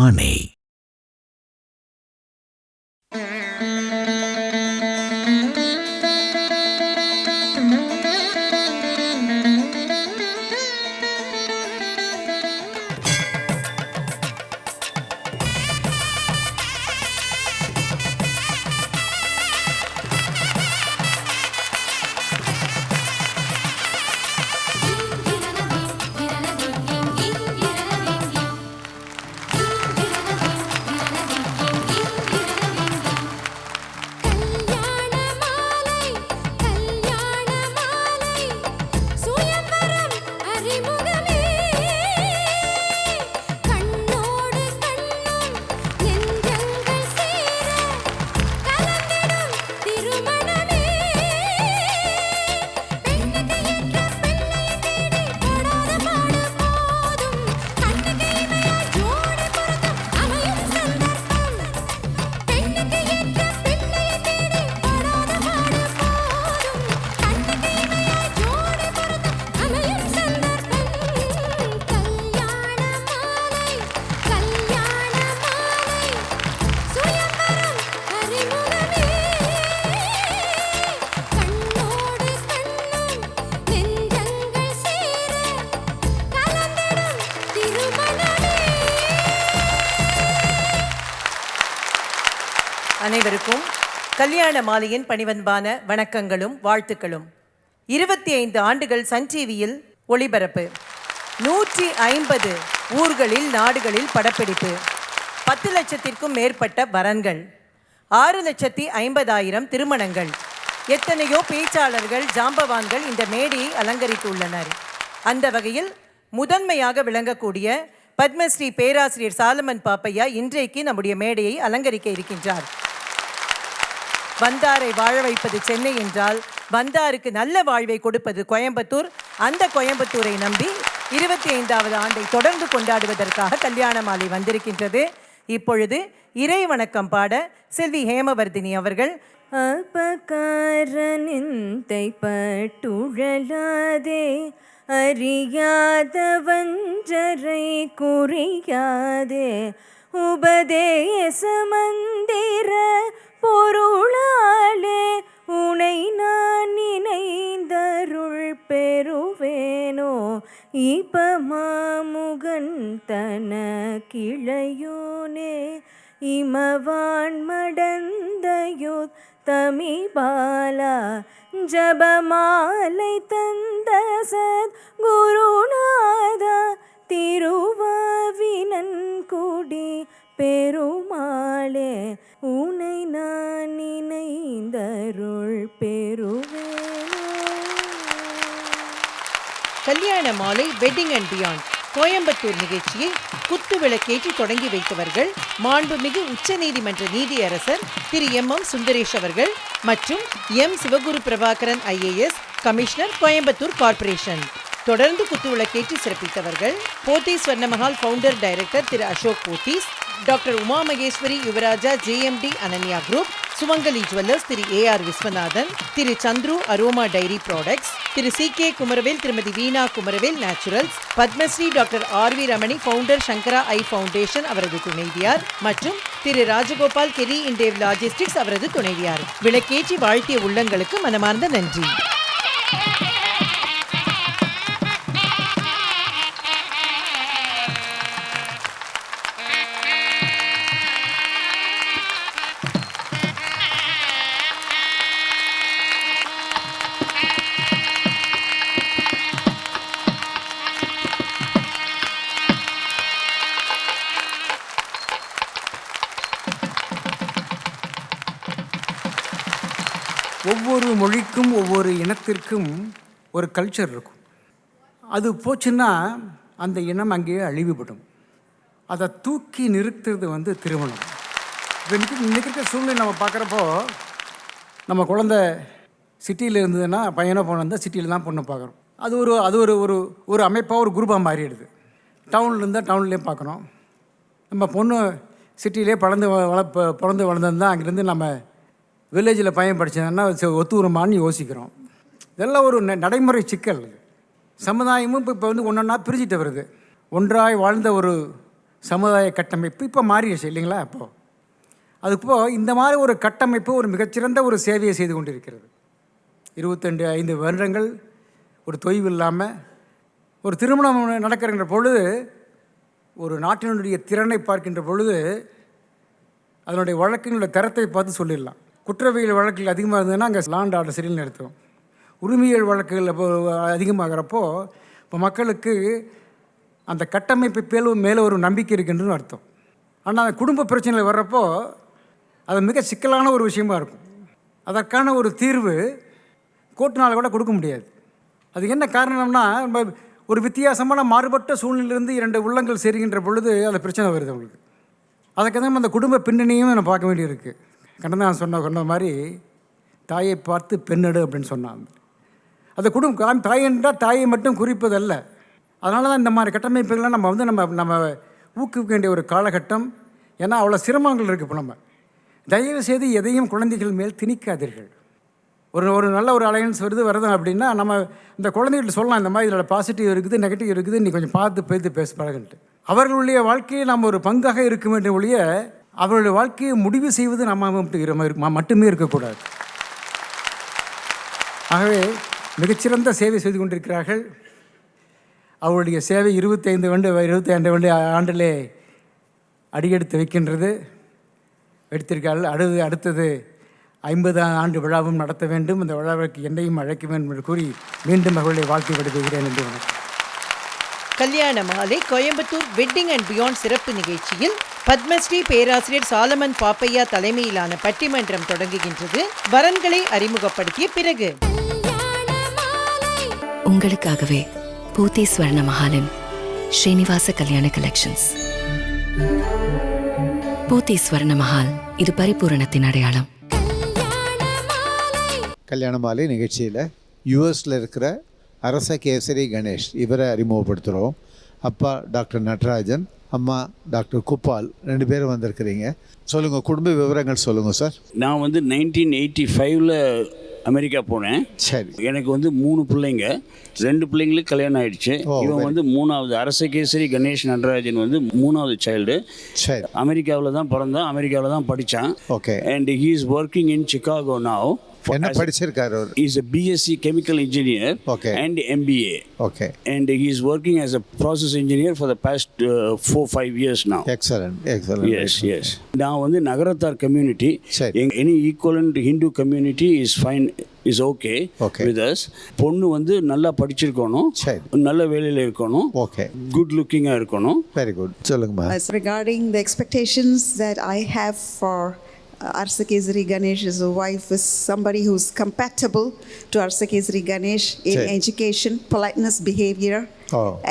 தானே. அனைவருக்கும் கல்யாண மாலையின் பணிவன்பான வணக்கங்களும் வாழ்த்துக்களும். 25 ஆண்டுகள் சன் டிவியில் ஒளிபரப்பு, 150 ஊர்களில் நாடுகளில் படப்பிடிப்பு, 10 லட்சத்திற்கும் மேற்பட்ட வரன்கள், 6,50,000 திருமணங்கள், எத்தனையோ பேச்சாளர்கள் ஜாம்பவான்கள் இந்த மேடையை அலங்கரித்துள்ளனர். அந்த வகையில் முதன்மையாக விளங்கக்கூடிய பத்மஸ்ரீ பேராசிரியர் சாலமன் பாப்பையா இன்றைக்கு நம்முடைய மேடையை அலங்கரிக்க இருக்கின்றார். வந்தாரை வாழ வைப்பது சென்னை என்றால் வந்தாருக்கு நல்ல வாழ்வை கொடுப்பது கோயம்புத்தூர். அந்த கோயம்புத்தூரை நம்பி 25வது ஆண்டை தொடர்ந்து கொண்டாடுவதற்காக கல்யாண மாலை வந்திருக்கின்றது. இப்பொழுது இறை வணக்கம் பாட செல்வி ஹேமவர்தினி அவர்கள். அபகாரனிந்தை பட்டுழலாதே, அறியாத வஞ்சரை குறியாதே, உபதேச மந்திர பொருளாலே உனை நான் நினைந்தருள் பெறுவேனோ, இப்பமாமுகன் தன கிளையோனே, இமவான் மடந்தையோ தமிபாலா, ஜபமாலை தந்த சத் குருநாதா, திருவாவினன் குடி பெருமாளே, உனை நான் நினைந்தருள் பெறுவேனோ. கல்யாண மாலை வெட்டிங் அண்ட் பியாண்ட் கோயம்புத்தூர் நிகழ்ச்சியை குத்து விளக்கேற்றி தொடங்கி வைத்தவர்கள் மாண்புமிகு உச்சநீதிமன்ற நீதியரசர் திரு M.M. சுந்தரேஷ் அவர்கள் மற்றும் M. Sivaguru Prabhakaran IAS commissioner Coimbatore corporation. தொடர்ந்து குத்து விளக்கேற்றி சிறப்பித்தவர்கள் Pothys Swarnamahal founder director Thiru Ashok Pothys, doctor Uma Maheswari Yuvaraja JMD Ananya group, Sumangali jewellers Thiru AR Viswanathan, Thiru Chandru aroma dairy products, Thiru CK Kumaravel, Thirumathi Veena Kumaravel naturals, Padmashri doctor RV Ramani founder Sankara eye foundation அவரது துணைவியார் மற்றும் திரு ராஜகோபால் கெரி இண்டேவ் லாஜிஸ்டிக்ஸ் அவரது துணைவியார். விளக்கேற்றி வாழ்த்திய உள்ளங்களுக்கு மனமார்ந்த நன்றி. ஒவ்வொரு மொழிக்கும் ஒவ்வொரு இனத்திற்கும் ஒரு கல்ச்சர் இருக்கும். அது போச்சுன்னா அந்த இனம் அங்கேயே அழிவுபடும். அதை தூக்கி நிறுத்துறது திருமணம். இன்றைக்கி இருக்கிற சூழ்நிலை நம்ம பார்க்குறப்போ, நம்ம குழந்தை சிட்டியில் இருந்ததுன்னா பையனோ பொண்ணு இருந்தால் சிட்டியில் தான் பொண்ணு பார்க்குறோம். அது ஒரு அமைப்பாக ஒரு குரூப்பாக மாறிடுது. டவுனில் இருந்தால் டவுன்லேயும் பார்க்குறோம். நம்ம பொண்ணு சிட்டிலே பிறந்து வளர்ந்ததுதான் அங்கேருந்து நம்ம வில்லேஜில் பையன் படித்ததுன்னா ஒத்து வருமானு யோசிக்கிறோம். இதெல்லாம் ஒரு நடைமுறை சிக்கல். சமுதாயமும் இப்போ ஒன்றா பிரிஞ்சுட்டு வருது. ஒன்றாய் வாழ்ந்த ஒரு சமுதாய கட்டமைப்பு இப்போ மாறிடுச்சு இல்லைங்களா? அப்போது அதுப்போ இந்த மாதிரி ஒரு கட்டமைப்பு ஒரு மிகச்சிறந்த ஒரு சேவையை செய்து கொண்டிருக்கிறது. 25 வருடங்கள் ஒரு தொய்வு இல்லாமல் ஒரு திருமணம் நடக்கின்ற பொழுது, ஒரு நாட்டினுடைய திறனை பார்க்கின்ற பொழுது அதனுடைய வழக்கினுடைய தரத்தை பார்த்து சொல்லிடலாம். குற்றவியல் வழக்குகள் அதிகமாக இருந்ததுன்னா அங்கே லாண்ட் ஆர்டர் சரியில் நடத்தும். உரிமையல் வழக்குகள் அதிகமாகிறப்போ இப்போ மக்களுக்கு அந்த கட்டமைப்பு மேலே ஒரு நம்பிக்கை இருக்குன்னு அர்த்தம். ஆனால் அந்த குடும்ப பிரச்சனைகள் வர்றப்போ அது மிக சிக்கலான ஒரு விஷயமா இருக்கும். அதற்கான ஒரு தீர்வு கோர்ட்டினால் கூட கொடுக்க முடியாது. அதுக்கு என்ன காரணம்னா, நம்ம ஒரு வித்தியாசமான மாறுபட்ட சூழ்நிலையிலிருந்து 2 உள்ளங்கள் சேருகின்ற பொழுது அந்த பிரச்சனை வருது அவங்களுக்கு. அதுக்கு தான் அந்த குடும்ப பின்னணியும் நம்ம பார்க்க வேண்டியிருக்கு. கண்ணதான் சொன்ன மாதிரி தாயை பார்த்து பெண்ணெடு அப்படின்னு சொன்னாங்க. அந்த குடும்பம் தாய் என்றால் தாயை மட்டும் குறிப்பதல்ல. அதனால தான் இந்த மாதிரி கட்டமைப்புகள்லாம் நம்ம ஊக்குவிக்க வேண்டிய ஒரு காலகட்டம். ஏன்னா அவ்வளோ சிரமங்கள் இருக்குது. இப்போ நம்ம தயவு செய்து எதையும் குழந்தைகள் மேல் திணிக்காதீர்கள். ஒரு நல்ல ஒரு அலையன்ஸ் வருது அப்படின்னா நம்ம இந்த குழந்தைகிட்ட சொல்லலாம், இந்த மாதிரி இதில் பாசிட்டிவ் இருக்குது, நெகட்டிவ் இருக்குது, நீ கொஞ்சம் பார்த்து பேச பழகுன்ட்டு. அவர்களுடைய வாழ்க்கையை நாம் ஒரு பங்காக இருக்க வேண்டிய ஒழிய அவர்களுடைய வாழ்க்கையை முடிவு செய்வது நம்ம மட்டுமே இருக்கக்கூடாது. ஆகவே மிகச்சிறந்த சேவை செய்து கொண்டிருக்கிறார்கள். அவருடைய சேவை 25 ஆண்டிலே அடியெடுத்து வைக்கின்றது. எடுத்திருக்கார்கள். அடுத்தது 50 ஆண்டு விழாவும் நடத்த வேண்டும். அந்த விழாவிற்கு என்னையும் அழைக்க வேண்டும் என்று கூறி மீண்டும் அவர்களுடைய வாழ்க்கை விடுகிறேன் என்று வணக்கம். கல்யாண மாலை கோயம்புத்தூர் வெட்டிங் அண்ட் பியாண்ட் சிறப்பு நிகழ்ச்சியில் பத்மஸ்ரீ பேராசிரியர் சாலமன் பாப்பையா தலைமையிலான பட்டிமன்றம் தொடங்குகின்றது. வரன்களை அறிமுகப்படுத்திய பிறகு உங்களுக்காகவே பூத்தி ஸ்வர்ண மஹாலின் ஸ்ரீனிவாச கல்யாண கலெக்ஷன்ஸ். பூத்தி ஸ்வர்ண மஹால், இது பரிபூரணத்தின் அடையாளம். கல்யாண மாலை நிகழ்ச்சியில் யூஎஸில் இருக்கிற அரச கேசரி கணேஷ் இவரை அறிமுகப்படுத்துகிறோம். அப்பா டாக்டர் நடராஜன், அம்மா டாக்டர் குப்பால், 2 பேரும் வந்திருக்கிறீங்க. சொல்லுங்கள், குடும்ப விவரங்கள் சொல்லுங்கள் சார். நான் 1985 அமெரிக்கா போனேன். சரி. எனக்கு 3 பிள்ளைங்க, 2 பிள்ளைங்களுக்கு கல்யாணம் ஆயிடுச்சு. இவன் 3வது அரச கேசரி கணேஷ் நடராஜன் 3வது சைல்டு. சரி. அமெரிக்காவில் தான் பிறந்தான், அமெரிக்காவில் தான் படித்தான். Okay. And he is working in Chicago now. என்ன படிச்சிருக்காரு அவர்? He is a BSc chemical engineer. Okay. And MBA. Okay. And he is working as a process engineer for the past 4-5 years now. Excellent. Yes. நான் நகரத்தார் community. சரி. Any equivalent Hindu community is fine, is okay with us. பொண்ணு நல்லா படிச்சிருக்கணும், நல்ல வேலையில் இருக்கணும், good looking இருக்கணும். Very good. சொல்லுங்கம்மா. As regarding the expectations that I have for Arsa Kesari Ganesh as a wife is somebody who's compatible to Arsa Kesari Ganesh in education, politeness, behavior,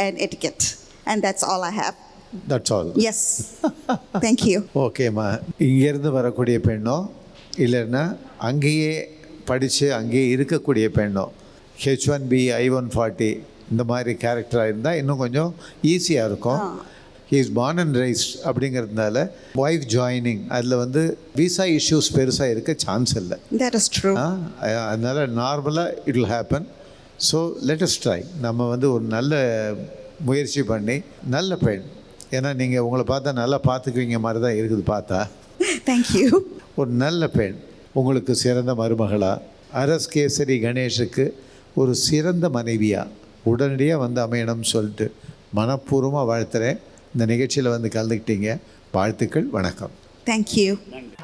and etiquette. And that's all I have. That's all. Yes. Thank you. Okay, ma. இங்கிருந்து வரக்கூடிய பெண்ணோ இல்லைன்னா அங்கேயே படித்து அங்கேயே இருக்கக்கூடிய பெண்ணோ, H1B, I-140 இந்த மாதிரி கேரக்டராக இருந்தால் இன்னும் கொஞ்சம் ஈஸியாக இருக்கும். He is born and raised அப்படிங்கிறதுனால ஒய்ஃப் ஜாயினிங் அதில் விசா இஷ்யூஸ் பெருசாக இருக்க சான்ஸ் இல்லை. That is true. அதனால் நார்மலாக it will happen. So let us try. நம்ம ஒரு நல்ல முயற்சி பண்ணி நல்ல பெண், ஏன்னா நீங்கள் உங்களை பார்த்தா நல்லா பார்த்துக்குவீங்க மாதிரி தான் இருக்குது பார்த்தா. தேங்க்யூ. ஒரு நல்ல பெண் உங்களுக்கு சிறந்த மருமகளாக, அரஸ் கேசரி கணேஷுக்கு ஒரு சிறந்த மனைவியாக உடனடியாக அமையணும்னு சொல்லிட்டு மனப்பூர்வமாக வாழ்த்துறேன். இந்த நிகழ்ச்சியில் கலந்துக்கிட்டீங்க. வாழ்த்துக்கள். வணக்கம். தேங்க்யூ.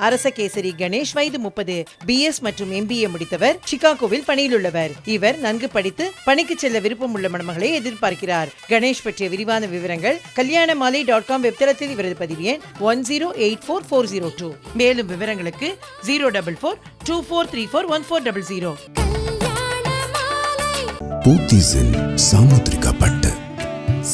அரச கேசரி கணேஷ் வயது 30, BS மற்றும் MBA முடித்தவர், சிகாகோவில் பணியில் உள்ளவர். இவர் நன்கு படித்து பணிக்கு செல்ல விருப்பம் உள்ள மணமகளை எதிர்பார்க்கிறார். கணேஷ் பற்றிய விரிவான விவரங்கள் kalyanamali.com வெப்தளத்தில் இவரது பதிவு எண் 10844402. மேலும் விவரங்களுக்கு 04424341400. பூத்திஸின் சாமுத்ரிகா பட்டு,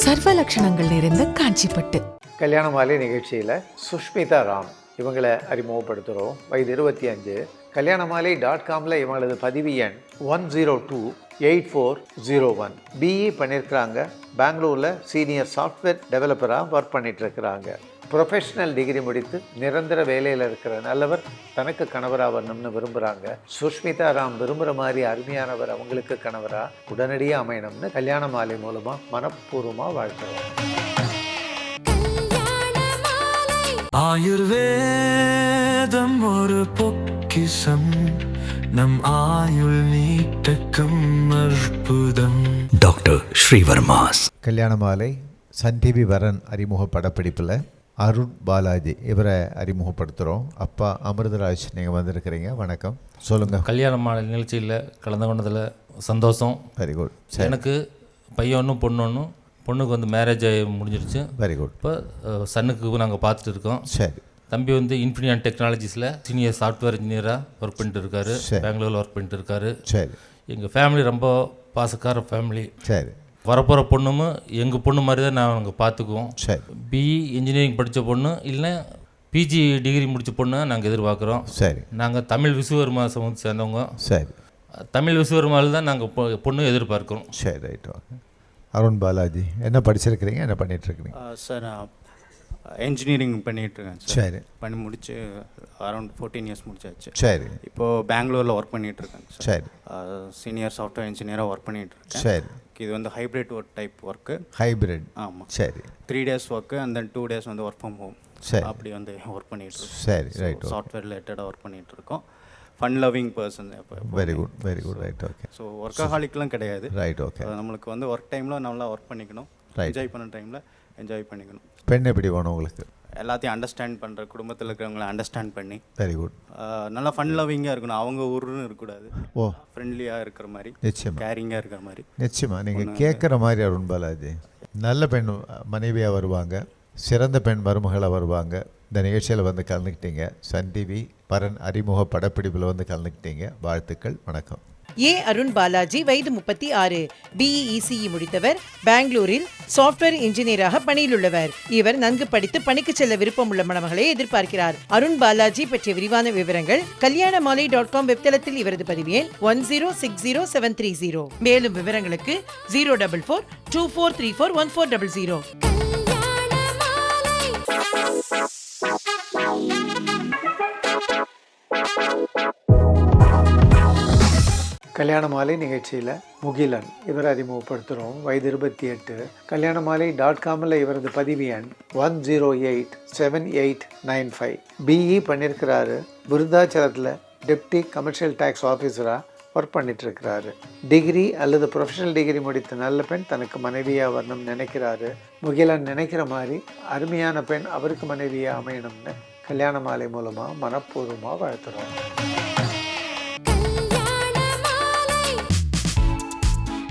சர்வ லட்சணங்கள் நிறைந்த காஞ்சிப்பட்டு. கல்யாண மாலை நிகழ்ச்சியில் சுஷ்மிதா ராம் இவங்களை அறிமுகப்படுத்துகிறோம். வயது 25. kalyanamali.comல இவங்களது பதிவு எண் 1028401. BE பண்ணியிருக்கிறாங்க. பெங்களூரில் சீனியர் சாஃப்ட்வேர் டெவலப்பராக ஒர்க் பண்ணிகிட்ருக்கிறாங்க. ப்ரொஃபஷ்னல் டிகிரி முடித்து நிரந்தர வேலையில் இருக்கிற நல்லவர் தனக்கு கணவராக வரணும்னு விரும்புகிறாங்க. சுஷ்மிதா ராம் விரும்புகிற மாதிரி அருமையானவர் அவங்களுக்கு கணவராக உடனடியாக அமையணும்னு கல்யாண மாலை மூலமாக மனப்பூர்வமாக வாழ்த்துறோம். ஆயுர்வேதம் ஒரு பொக்கிஷம் நம் ஆயுள் நீட்டக்கும் அற்புதம். டாக்டர் ஸ்ரீவர்மாஸ். கல்யாண மாலை சன் டிவி வரன் அறிமுக படப்பிடிப்பில் அருண் பாலாஜி இவரை அறிமுகப்படுத்துகிறோம். அப்பா அமிர்தராஜ் நீங்கள் வந்திருக்கிறீங்க, வணக்கம். சொல்லுங்கள். கல்யாண மாலை நிகழ்ச்சியில் கலந்து கொண்டதில் சந்தோஷம். Very good. எனக்கு பையன் ஒன்றும் பொண்ணு ஒன்றும், பொண்ணுக்கு வந்து மேரேஜ் ஆகி முடிஞ்சிருச்சு. Very good. இப்போ சன்னுக்கு நாங்கள் பார்த்துட்டு இருக்கோம். சரி. தம்பி வந்து இன்ஃபினியன் டெக்னாலஜிஸில் சீனியர் சாஃப்ட்வேர் இன்ஜினியராக ஒர்க் பண்ணிட்டு இருக்காரு, பெங்களூரில் ஒர்க் பண்ணிட்டு இருக்காரு. சரி. எங்கள் ஃபேமிலி ரொம்ப பாசக்கார ஃபேமிலி. சரி. வரப்போகிற பொண்ணும் எங்கள் பொண்ணு மாதிரி தான் நாங்கள் பார்த்துக்குவோம். சரி. பிஇ இன்ஜினியரிங் படித்த பொண்ணு இல்லைன்னா பிஜி டிகிரி முடித்த பொண்ணு நாங்கள் எதிர்பார்க்குறோம். சரி. நாங்கள் தமிழ் விசுவர்மா சமூகத்தை சேர்ந்தவங்க. சரி. தமிழ் விசுவர்மாவில் தான் நாங்கள் பொண்ணு எதிர்பார்க்குறோம். சரி, ரைட். ஓகே. அருண் பாலாஜி என்ன படிச்சிருக்கிறீங்க, என்ன பண்ணிகிட்ருக்கிறீங்க? சார் என்ஜினியரிங் பண்ணிகிட்ருக்கேன் சார். சரி. பண்ணி முடிச்சு அரௌண்ட் 14 இயர்ஸ் முடிச்சாச்சு. சரி. இப்போது பெங்களூரில் ஒர்க் பண்ணிகிட்ருக்கேன் சார். சரி. சீனியர் சாஃப்ட்வேர் இன்ஜினியராக ஒர்க் பண்ணிகிட்ருக்கேன். சரி. இது வந்து hybrid work type work. Hybrid. ஆமாம். சரி. 3 days work and then 2 days வந்து ஒர்க் ஃப்ரம் ஹோம். சரி. அப்படி வந்து ஒர்க் பண்ணிகிட்ருக்கோம். சரி, ரைட். சாஃப்ட்வேர் ரிலேட்டடாக ஒர்க் பண்ணிகிட்ருக்கோம். Fun loving person. Very good, very good. Right. Okay. So ஒர்க்காஹாலிக்லாம் கிடையாது. ரைட். ஓகே. நம்மளுக்கு வந்து ஒர்க் டைமில் நல்லா ஒர்க் பண்ணிக்கணும், என்ஜாய் பண்ண டைமில் என்ஜாய் பண்ணிக்கணும். பெண் எப்படி வேணும் உங்களுக்கு? எல்லாத்தையும் அண்டர்ஸ்டாண்ட் பண்ணுற, குடும்பத்தில் இருக்கிறவங்கள அண்டர்ஸ்டாண்ட் பண்ணி. Very good. நல்லா ஃபன் லவ்விங்காக இருக்கணும், அவங்க ஊருன்னு இருக்கக்கூடாது. ஓ, ஃப்ரெண்ட்லியாக இருக்கிற மாதிரி, நிச்சயமாக கேரிங்காக இருக்கிற மாதிரி. நிச்சயமாக நீங்கள் கேட்குற மாதிரி அருண் பாலாஜி. நல்ல பெண் மனைவியாக வருவாங்க, சிறந்த பெண் மருமகளாக வருவாங்க. இந்த நிகழ்ச்சியில் வந்து கலந்துக்கிட்டீங்க, சன் டிவி வரன் அறிமுக படப்பிடிப்பில் வந்து கலந்துக்கிட்டீங்க, வாழ்த்துக்கள், வணக்கம். ஏ அருண் பாலாஜி, வயது 36, பிஇ இசிஇ முடித்தவர், பெங்களூரில் சாஃப்ட்வேர் இன்ஜினியராக பணியில் உள்ளவர். இவர் நன்கு படித்து பணிக்கு செல்ல விருப்பம் உள்ள மணமகளை எதிர்பார்க்கிறார். அருண் பாலாஜி பற்றிய விரிவான விவரங்கள் kalyanamali.com வெப்தளத்தில் இவரது பதிவு எண் 10600730. மேலும் விவரங்களுக்கு 04424341400. கல்யாண மாலை நிகழ்ச்சியில் முகிலன் இவரை அறிமுகப்படுத்துகிறோம். வயது 28. kalyanamali.comல இவரது பதிவு எண் 108785. பிஇ பண்ணியிருக்கிறாரு. விருத்தாச்சலத்தில் டெப்டி கமர்ஷியல் டேக்ஸ் ஆஃபீஸராக ஒர்க் பண்ணிட்டுருக்கிறாரு. டிகிரி அல்லது ப்ரொஃபஷனல் டிகிரி முடித்த நல்ல பெண் தனக்கு மனைவியாக வரணும்னு நினைக்கிறாரு. முகிலன் நினைக்கிற மாதிரி அருமையான பெண் அவருக்கு மனைவியாக அமையணும்னு கல்யாண மாலை மூலமாக மனப்பூர்வமாக வாழ்த்துறோம்.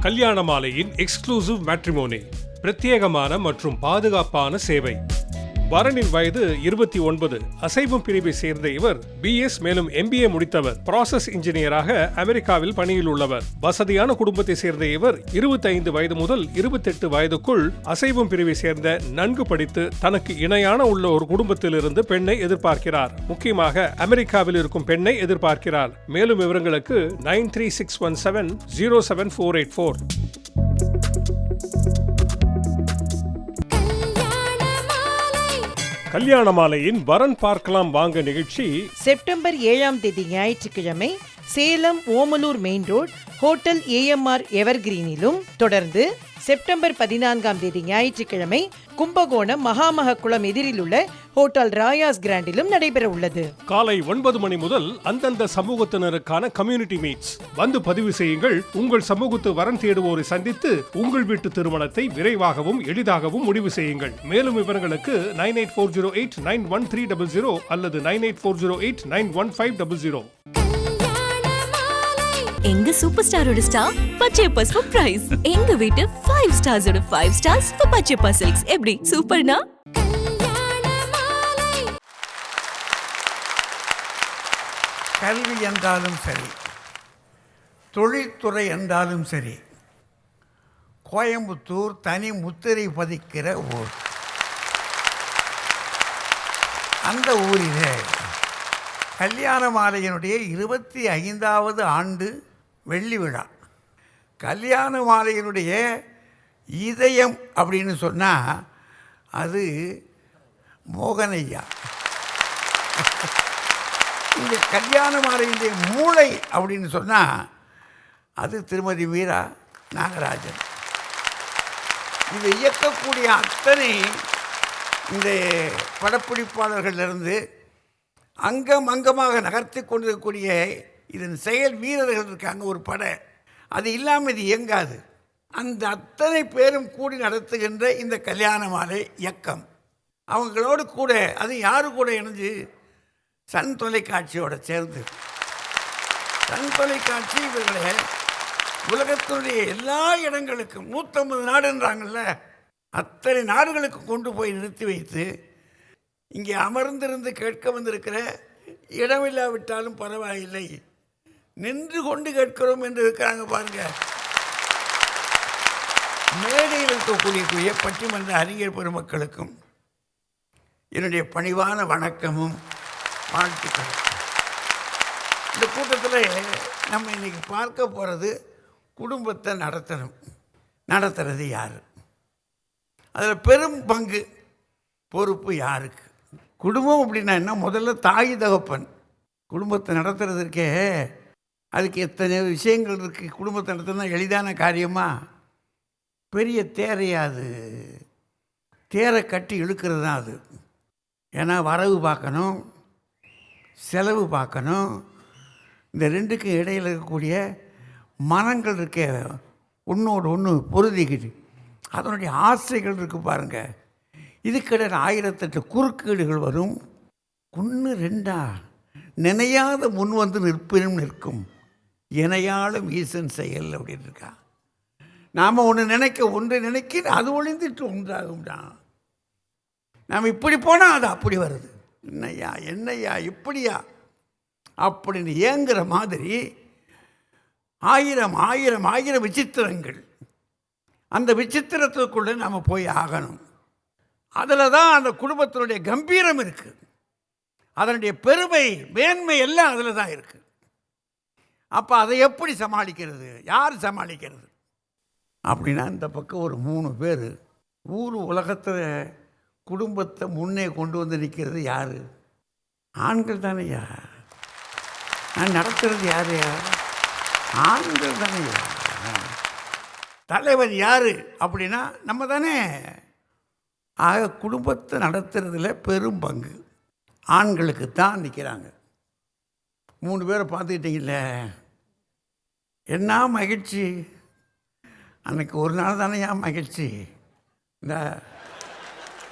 கல்யாண மாலையின் எக்ஸ்க்ளூசிவ் மேட்ரிமோனி, பிரத்யேகமான மற்றும் பாதுகாப்பான சேவை. வரனின் வயது 29. அசைவம் பிரிவை சேர்ந்த இவர் பிஎஸ் மேலும் MBA முடித்தவர். ப்ராசஸ் இன்ஜினியராக அமெரிக்காவில் பணியில் உள்ளவர். வசதியான குடும்பத்தை சேர்ந்த இவர் 25 வயது முதல் 28 வயதுக்குள் அசைவம் பிரிவை சேர்ந்த நன்கு படித்து தனக்கு இணையான உள்ள ஒரு குடும்பத்திலிருந்து பெண்ணை எதிர்பார்க்கிறார். முக்கியமாக அமெரிக்காவில் இருக்கும் பெண்ணை எதிர்பார்க்கிறார். மேலும் விவரங்களுக்கு 9361707484. கல்யாண மாலையின் வரன் பார்க்கலாம் வாங்க நிகழ்ச்சி செப்டம்பர் 7ஆம் தேதி ஞாயிற்றுக்கிழமை Salem Omalur main road hotel AMR எவர்கிரீனிலும், தொடர்ந்து செப்டம்பர் 14ஆம் தேதி ஞாயிற்றுக்கிழமை கும்பகோணம் மகாமக குளம் எதிரில் உள்ள ஹோட்டல் ராயாஸ் கிராண்டிலும் நடைபெற உள்ளது. காலை 9 மணி முதல் அந்தந்த சமூகத்தினருக்கான கம்யூனிட்டி மீட்ஸ். வந்து பதிவு செய்யுங்கள். உங்கள் சமூகத்து வரன் தேடுவோரை சந்தித்து உங்கள் வீட்டு திருமணத்தை விரைவாகவும் எளிதாகவும் முடிவு செய்யுங்கள். மேலும் விவரங்களுக்கு 9840891300 அல்லது 9840891500. எங்க சூப்பர் ஸ்டாரோட ஸ்டார் பச்சையப்பா சர்ப்ரைஸ். எங்க வீட்டு 5 ஸ்டார்ஸோட 5 ஸ்டார்ஸ் for பச்சையப்பா சில்க்ஸ். எப்படி சூப்பர்னா? கல்வி என்றாலும் சரி, தொழில்துறை என்றாலும் சரி, கோயம்புத்தூர் தனி முத்திரை பதிக்கிற ஊர். அந்த ஊரிலே கல்யாண மாலையினுடைய 25வது ஆண்டு வெள்ளி விழா. கல்யாண மாலையினுடைய இதயம் அப்படின்னு சொன்னால் அது மோகனையா. இந்த கல்யாண மாலையினுடைய மூளை அப்படின்னு சொன்னால் அது திருமதி மீரா நாகராஜன். இதை இயக்கக்கூடிய அத்தனை இந்த படப்பிடிப்பாளர்களிலிருந்து அங்கம் அங்கமாக நகர்த்தி கொண்டிருக்கக்கூடிய இதன் செயல் வீரர்கள் இருக்காங்க. ஒரு படை அது இல்லாமல் இது இயங்காது. அந்த அத்தனை பேரும் கூடி நடத்துகின்ற இந்த கல்யாண மாலை இயக்கம், அவங்களோடு கூட அது யாரு கூட இணைஞ்சு சன் தொலைக்காட்சியோட சேர்ந்து, சன் தொலைக்காட்சி இவர்களை உலகத்தினுடைய எல்லா இடங்களுக்கும் 150 நாடுன்றாங்கல்ல, அத்தனை நாடுகளுக்கு கொண்டு போய் நிறுத்தி வைத்து இங்கே அமர்ந்திருந்து கேட்க வந்திருக்கிற இடமில்லாவிட்டாலும் பரவாயில்லை, நின்று கொண்டு கேட்கிறோம் என்று இருக்கிறாங்க பாருங்க. மேடையில் இருக்கக்கூடிய பட்டிமன்ற அறிஞர் பெருமக்களுக்கும் என்னுடைய பணிவான வணக்கமும் வாழ்த்துக்களும். இந்த கூட்டத்தில் நம்ம இன்னைக்கு பார்க்க போகிறது குடும்பத்தை நடத்துறது யார், அதில் பெரும் பங்கு பொறுப்பு யாருக்கு? குடும்பம் அப்படின்னா என்ன? முதல்ல தாய் தகப்பன். குடும்பத்தை நடத்துறதுக்கே அதுக்கு எத்தனை விஷயங்கள் இருக்குது. குடும்பத்தை நடத்துனா எளிதான காரியமா? பெரிய தேரையாது, தேரை கட்டி இழுக்கிறது தான் அது. ஏன்னா வரவு பார்க்கணும், செலவு பார்க்கணும். இந்த ரெண்டுக்கும் இடையில் இருக்கக்கூடிய மனங்கள் இருக்க ஒன்றோடு ஒன்று பொருதிக்கிட்டு அதனுடைய ஆசைகள் இருக்குது பாருங்கள். இதுக்கிடையில் 1008 குறுக்கீடுகள் வரும். ஒன்று ரெண்டா நினையாத முன் வந்து நிற்பினும் நிற்கும் இணையாலும் ஈசன் செயல் அப்படின்னு இருக்கா. நாம் ஒன்று நினைக்க அது ஒளிந்துட்டு ஒன்றாகும்டா. நாம் இப்படி போனால் அது அப்படி வருது. என்னையா இப்படியா அப்படின்னு ஏங்குற மாதிரி 1000 விசித்திரங்கள். அந்த விசித்திரத்துக்குள்ளே நாம் போய் ஆகணும். அதில் தான் அந்த குடும்பத்தினுடைய கம்பீரம் இருக்குது, அதனுடைய பெருமை மேன்மை எல்லாம் அதில் தான் இருக்குது. அப்போ அதை எப்படி சமாளிக்கிறது, யார் சமாளிக்கிறது அப்படின்னா, இந்த பக்கம் ஒரு 3 பேர் ஊர் உலகத்தில் குடும்பத்தை முன்னே கொண்டு வந்து நிற்கிறது யார்? ஆண்கள் தானேயா. நான் நடத்துறது யாரையா? ஆண்கள் தானேயா. தலைவர் யார் அப்படின்னா நம்ம தானே. ஆக குடும்பத்தை நடத்துறதுல பெரும் பங்கு ஆண்களுக்கு தான் நிற்கிறாங்க. 3 பேரை பார்த்துக்கிட்டீங்கள, என்ன மகிழ்ச்சி. அன்றைக்கி ஒரு நாள் தானே ஏன் மகிழ்ச்சி. இந்த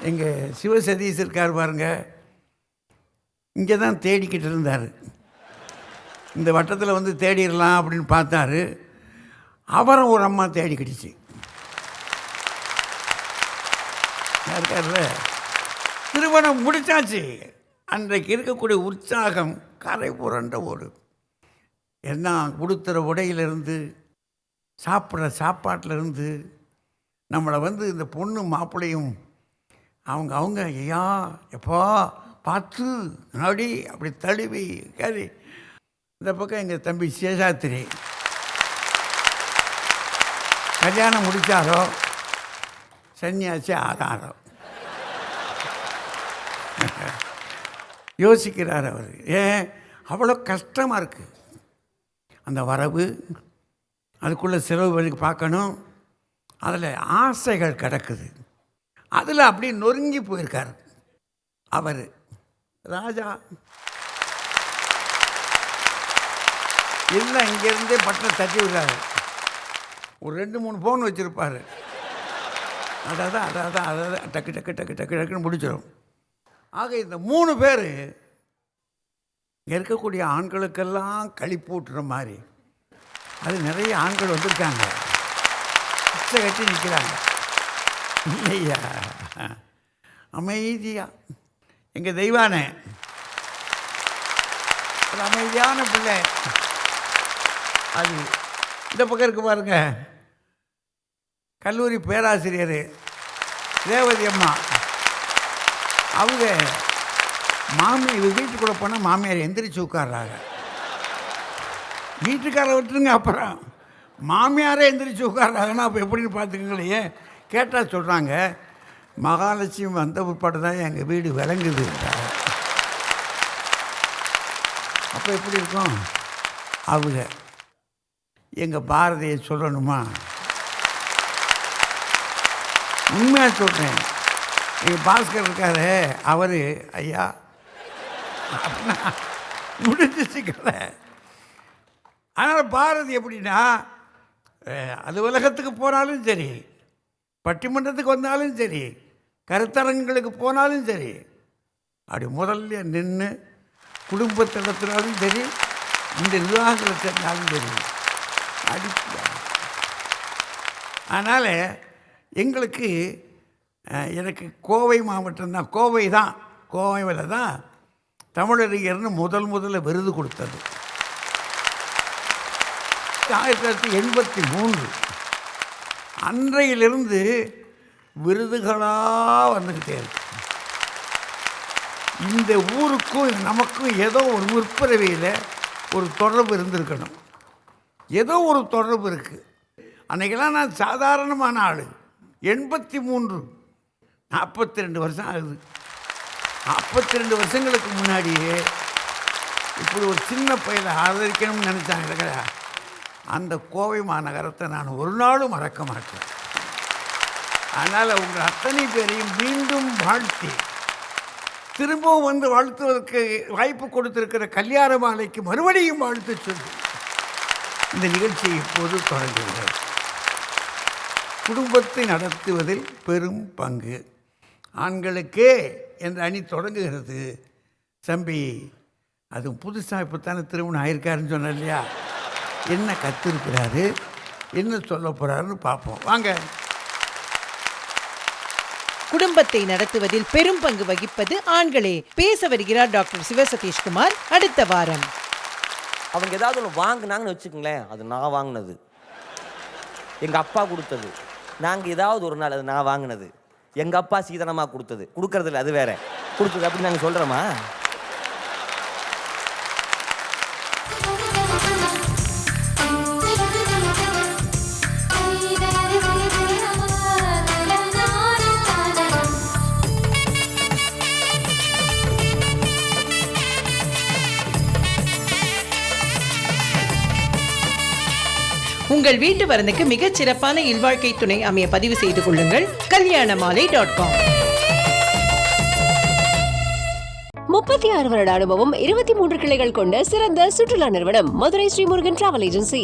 எங்கள் சிவசதீஷ் இருக்கார் பாருங்க, இங்கே தான் தேடிக்கிட்டு இருந்தார். இந்த வட்டத்தில் வந்து தேடிடலாம் அப்படின்னு பார்த்தாரு. அவரும் ஒரு அம்மா தேடிக்கிடுச்சு. இருக்கார்ல, திருமணம் முடிச்சாச்சு. அன்றைக்கு இருக்கக்கூடிய உற்சாகம் கரை புரண்ட ஓடு. என்ன கொடுத்துற உடையிலிருந்து, சாப்பிட்ற சாப்பாட்டிலேருந்து, நம்மளை வந்து இந்த பொண்ணு மாப்பிள்ளையும் அவங்க ஐயா எப்பா பார்த்து அப்படி தழுவி கறி. இந்த பக்கம் எங்கள் தம்பி சேஷாத்திரி கல்யாணம் முடித்தாரோ சன்னியாசி ஆதாரம் யோசிக்கிறார் அவர். ஏன் அவ்வளோ கஷ்டமாக இருக்குது. அந்த வரவு, அதுக்குள்ளே செலவு வழி பார்க்கணும், அதில் ஆசைகள் கிடக்குது. அதில் அப்படி நொறுங்கி போயிருக்கார் அவர். ராஜா எல்லாம் இங்கேருந்தே பட்டனை தட்டி விடுறாரு. ஒரு 2-3 ஃபோன் வச்சுருப்பார். அதான் டக்கு டக்குன்னு முடிச்சிடும். ஆக இந்த 3 பேர் இங்கே இருக்கக்கூடிய ஆண்களுக்கெல்லாம் களிப்பூட்டுற மாதிரி அது நிறைய ஆண்கள் வந்திருக்காங்க, பிச்சை கட்டி நிற்கிறாங்க. இல்லையா, அமைதியாக எங்கள் தெய்வானே ஒரு அமைதியான பிள்ளை. அது இந்த பக்கம் இருக்கு பாருங்க, கல்லூரி பேராசிரியர் ரேவதி அம்மா. அவங்க வீட்டுக்குள்ளே போனால் மாமியார் எந்திரிச்சு உட்கார்றாங்க. வீட்டுக்காரை விட்டுருங்க, அப்புறம் மாமியாரே எந்திரிச்சு உட்கார்றாங்கன்னா அப்போ எப்படின்னு பார்த்துக்கங்களே. கேட்டால் சொல்கிறாங்க, மகாலட்சுமி வந்த பிற்பாடு தான் எங்கள் வீடு விளங்குது. அப்போ எப்படி இருக்கும்? அவங்க எங்கள் பாரதியை சொல்லணுமா? உண்மையாக சொல்கிறேன், எங்கள் பாஸ்கர் இருக்காரு, அவர் ஐயா முடிஞ்சிச்சு கதை. அதனால் பாரதி எப்படின்னா, அலுவலகத்துக்கு போனாலும் சரி, பட்டிமன்றத்துக்கு வந்தாலும் சரி, கருத்தரங்களுக்கு போனாலும் சரி, அப்படி முதல்ல நின்று குடும்பத்தை நடத்தினாலும் சரி, இந்த நிர்வாகத்தில் சேர்ந்தாலும் சரி அடிப்பார். அதனால் எங்களுக்கு எனக்கு கோவை மாவட்டம் தான், கோவையில் தான் தமிழறிஞர்னு முதல்ல விருது கொடுத்தது 1983. அன்றையிலிருந்து விருதுகளாக வந்துக்கிட்டே இருக்கு. இந்த ஊருக்கும் நமக்கும் ஏதோ ஒரு முற்பிறவியில் ஒரு தொடர்பு இருந்திருக்கணும். ஏதோ ஒரு தொடர்பு இருக்குது. அன்றைக்கெல்லாம் நான் சாதாரணமான ஆள். 83, 42 வருஷம் ஆகுது. 42 வருஷங்களுக்கு முன்னாடியே இப்படி ஒரு சின்ன பையனை ஆதரிக்கணும்னு நினச்சாங்க இல்லையா, அந்த கோவை மாநகரத்தை நான் ஒரு நாளும் மறக்க மாட்டேன். அதனால் உங்கள் அத்தனை பேரையும் மீண்டும் வாழ்த்தி, திரும்பவும் வந்து வாழ்த்துவதற்கு வாய்ப்பு கொடுத்திருக்கிற கல்யாண மாலைக்கு மறுபடியும் வாழ்த்து சொல்லி இந்த நிகழ்ச்சியை இப்போது தொடங்குகிறேன். குடும்பத்தை நடத்துவதில் பெரும் பங்கு ஆண்களுக்கே என்ற அணி தொடங்குகிறது. தம்பி அதுவும் புதுசாக இப்போத்தானே திருமணம் ஆயிருக்காருன்னு சொன்னார் இல்லையா, என்ன கற்றுருக்கிறாரு, என்ன சொல்ல போகிறாருன்னு பார்ப்போம் வாங்க. குடும்பத்தை நடத்துவதில் பெரும் பங்கு வகிப்பது ஆண்களே. பேச வருகிறார் டாக்டர் சிவசதீஷ்குமார். அடுத்த வாரம் அவங்க ஏதாவது ஒன்று வாங்கினாங்கன்னு வச்சுக்கோங்களேன், அது நான் வாங்கினது, எங்கள் அப்பா கொடுத்தது. நாங்கள் ஏதாவது ஒரு நாள் அது நான் வாங்கினது, எங்கள் அப்பா சீதனமாக கொடுத்தது. கொடுக்கறது இல்லை, அது வேற, கொடுத்தது அப்படின்னு நாங்கள் சொல்கிறோமா? உங்கள் வீட்டு வரனுக்கு மிகச் சிறப்பான இல்வாழ்க்கை துணை அமைய பதிவு செய்து கொள்ளுங்கள். kalyanamaalai.com. 36 வருட அனுபவம், 23 கிளைகள் கொண்ட சிறந்த சுற்றுலா நிறுவனம் மதுரை ஸ்ரீமுருகன் டிராவல் ஏஜென்சி.